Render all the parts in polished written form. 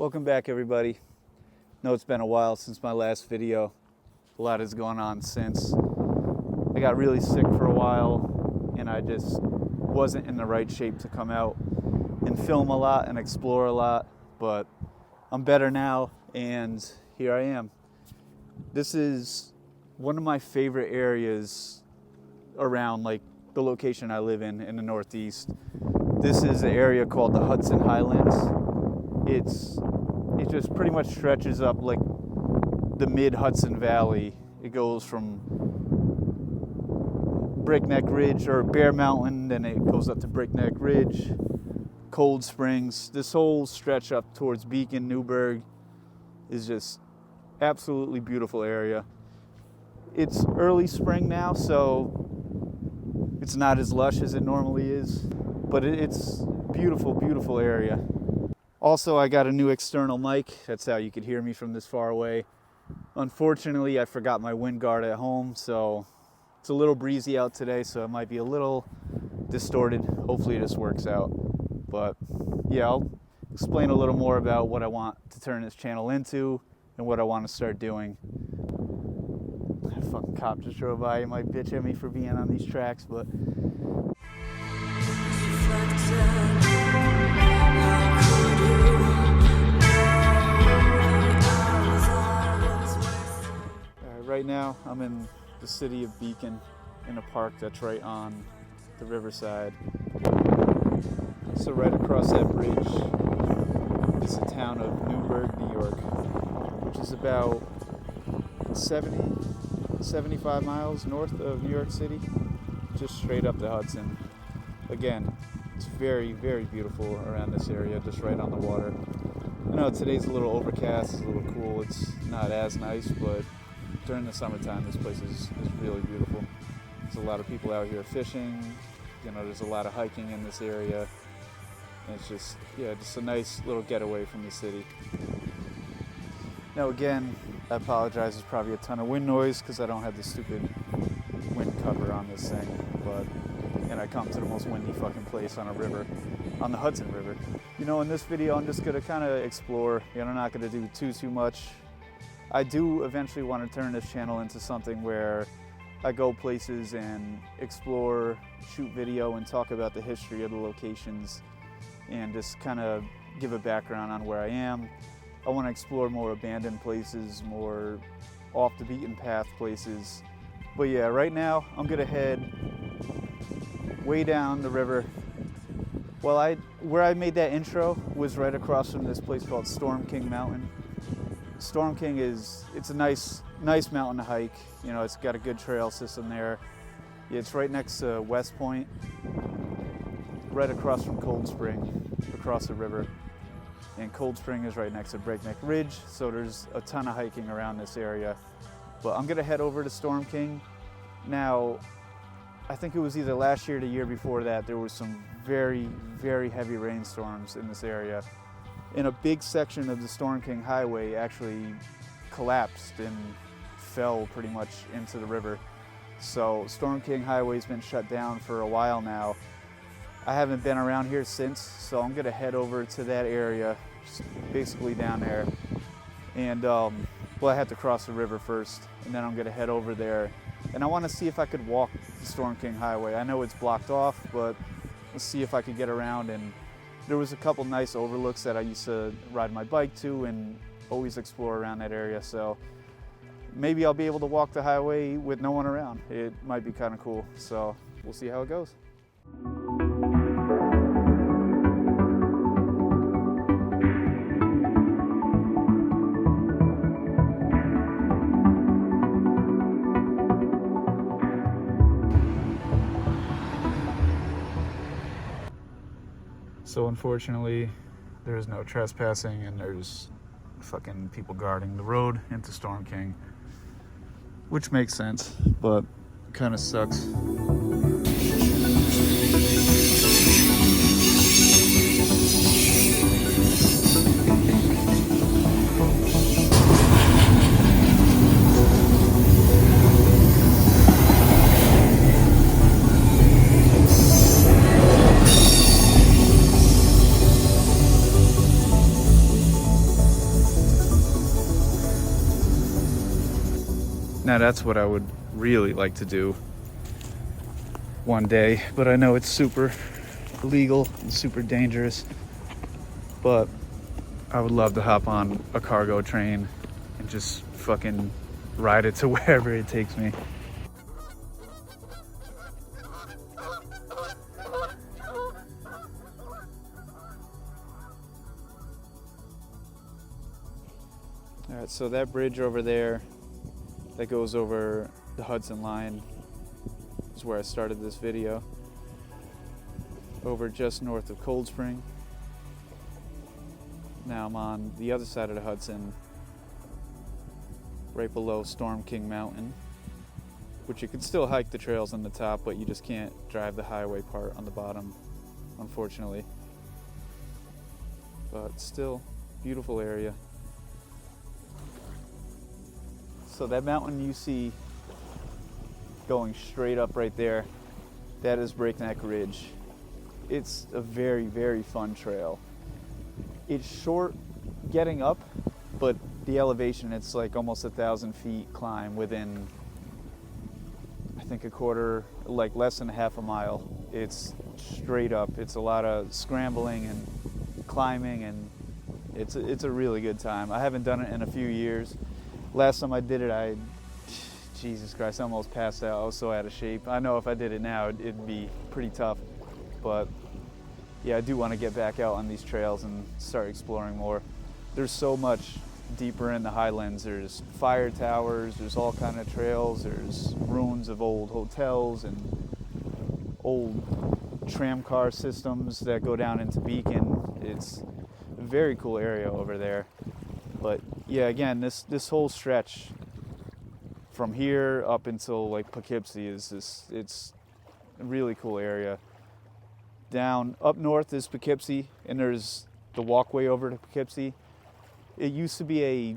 Welcome back, everybody. Know it's been a while since my last video. A lot has gone on since. I got really sick for a while and I just wasn't in the right shape to come out and film a lot and explore a lot, but I'm better now and here I am. This is one of my favorite areas around like the location I live in the Northeast. This is an area called the Hudson Highlands. It just pretty much stretches up like the mid-Hudson Valley. It goes from Breakneck Ridge or Bear Mountain, then it goes up to Breakneck Ridge, Cold Springs. This whole stretch up towards Beacon, Newburgh is just absolutely beautiful area. It's early spring now, so it's not as lush as it normally is, but it's beautiful, beautiful area. Also, I got a new external mic. That's how you could hear me from this far away. Unfortunately, I forgot my wind guard at home, so it's a little breezy out today, so it might be a little distorted. Hopefully this works out. But yeah, I'll explain a little more about what I want to turn this channel into and what I want to start doing. That fucking cop just drove by. He might bitch at me for being on these tracks, but right now, I'm in the city of Beacon in a park that's right on the riverside. So right across that bridge is the town of Newburgh, New York, which is about 75 miles north of New York City, just straight up the Hudson. Again, it's very, very beautiful around this area, just right on the water. I know today's a little overcast, it's a little cool, it's not as nice, but during the summertime, this place is really beautiful. There's a lot of people out here fishing. You know, there's a lot of hiking in this area. And it's just, yeah, just a nice little getaway from the city. Now again, I apologize, there's probably a ton of wind noise because I don't have the stupid wind cover on this thing. And I come to the most windy fucking place on a river, on the Hudson River. You know, in this video, I'm just gonna kind of explore. You know, I'm not gonna do too much. I do eventually want to turn this channel into something where I go places and explore, shoot video, and talk about the history of the locations and just kind of give a background on where I am. I want to explore more abandoned places, more off the beaten path places. But yeah, right now I'm gonna head way down the river. Well, where I made that intro was right across from this place called Storm King Mountain. Storm King it's a nice mountain to hike. You know, it's got a good trail system there. It's right next to West Point, right across from Cold Spring, across the river. And Cold Spring is right next to Breakneck Ridge, so there's a ton of hiking around this area. But I'm gonna head over to Storm King. Now, I think it was either last year or the year before that, there was some very, very heavy rainstorms in this area. And a big section of the Storm King Highway actually collapsed and fell pretty much into the river. So Storm King Highway's been shut down for a while now. I haven't been around here since, so I'm gonna head over to that area, basically down there. And well, I have to cross the river first, and then I'm gonna head over there. And I wanna see if I could walk the Storm King Highway. I know it's blocked off, but let's see if I could get around. And there was a couple nice overlooks that I used to ride my bike to and always explore around that area. So maybe I'll be able to walk the highway with no one around. It might be kind of cool. So we'll see how it goes. So unfortunately, there's no trespassing and there's fucking people guarding the road into Storm King, which makes sense, but kind of sucks. Now that's what I would really like to do one day, but I know it's super illegal and super dangerous. But I would love to hop on a cargo train and just fucking ride it to wherever it takes me. All right, so that bridge over there that goes over the Hudson line is where I started this video. Over just north of Cold Spring. Now I'm on the other side of the Hudson, right below Storm King Mountain, which you can still hike the trails on the top, but you just can't drive the highway part on the bottom, unfortunately. But still, beautiful area. So that mountain you see going straight up right there, that is Breakneck Ridge. It's a very, very fun trail. It's short getting up, but the elevation, it's like almost 1,000 feet climb within, I think like less than half a mile. It's straight up. It's a lot of scrambling and climbing, and it's a really good time. I haven't done it in a few years. Last time I did it, Jesus Christ, I almost passed out. I was so out of shape. I know if I did it now, it'd be pretty tough, but yeah, I do want to get back out on these trails and start exploring more. There's so much deeper in the Highlands. There's fire towers, there's all kind of trails, there's ruins of old hotels and old tram car systems that go down into Beacon. It's a very cool area over there. But yeah, again, this whole stretch from here up until like Poughkeepsie it's a really cool area. Down up north is Poughkeepsie, and there's the walkway over to Poughkeepsie. It used to be a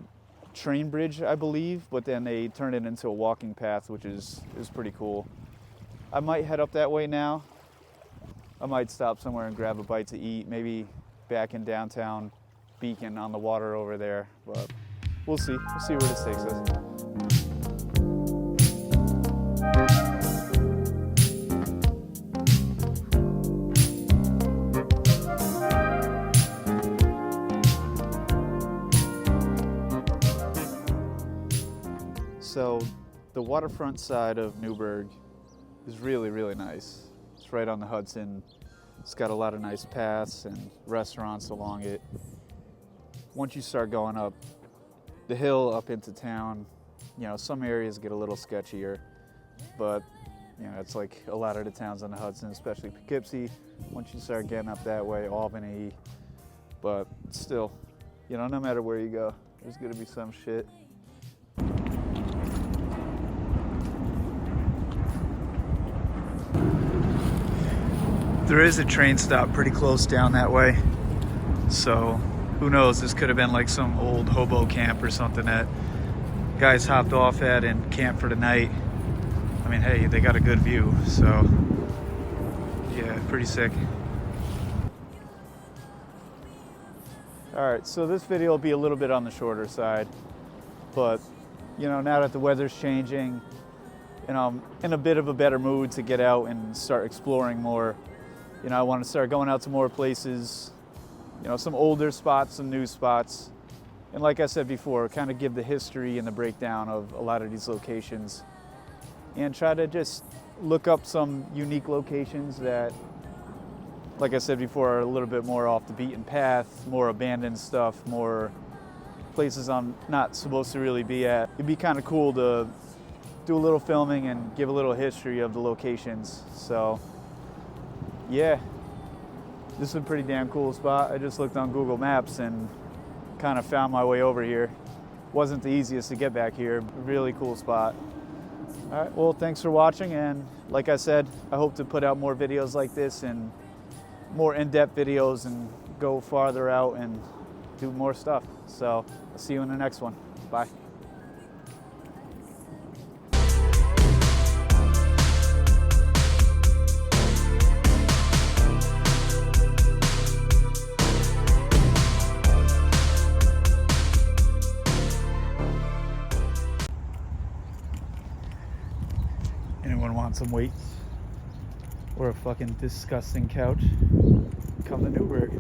train bridge, I believe, but then they turned it into a walking path, which is pretty cool. I might head up that way now. I might stop somewhere and grab a bite to eat, maybe back in downtown Beacon on the water over there, but we'll see. We'll see where this takes us. So the waterfront side of Newburgh is really, really nice. It's right on the Hudson. It's got a lot of nice paths and restaurants along it. Once you start going up the hill up into town, you know, some areas get a little sketchier, but you know, it's like a lot of the towns on the Hudson, especially Poughkeepsie. Once you start getting up that way, Albany, but still, you know, no matter where you go, there's gonna be some shit. There is a train stop pretty close down that way, so who knows, this could have been like some old hobo camp or something that guys hopped off at and camped for the night. I mean, hey, they got a good view, so yeah, pretty sick. All right, so this video will be a little bit on the shorter side, but you know, now that the weather's changing, and I'm in a bit of a better mood to get out and start exploring more. You know, I want to start going out to more places, you know, some older spots, some new spots. And like I said before, kind of give the history and the breakdown of a lot of these locations. And try to just look up some unique locations that, like I said before, are a little bit more off the beaten path, more abandoned stuff, more places I'm not supposed to really be at. It'd be kind of cool to do a little filming and give a little history of the locations. So yeah, this is a pretty damn cool spot. I just looked on Google Maps and kind of found my way over here. Wasn't the easiest to get back here. Really cool spot. All right, well, thanks for watching, and like I said, I hope to put out more videos like this and more in-depth videos and go farther out and do more stuff. So I'll see you in the next one. Bye. Anyone want some weights? Or a fucking disgusting couch? Come to Newburgh.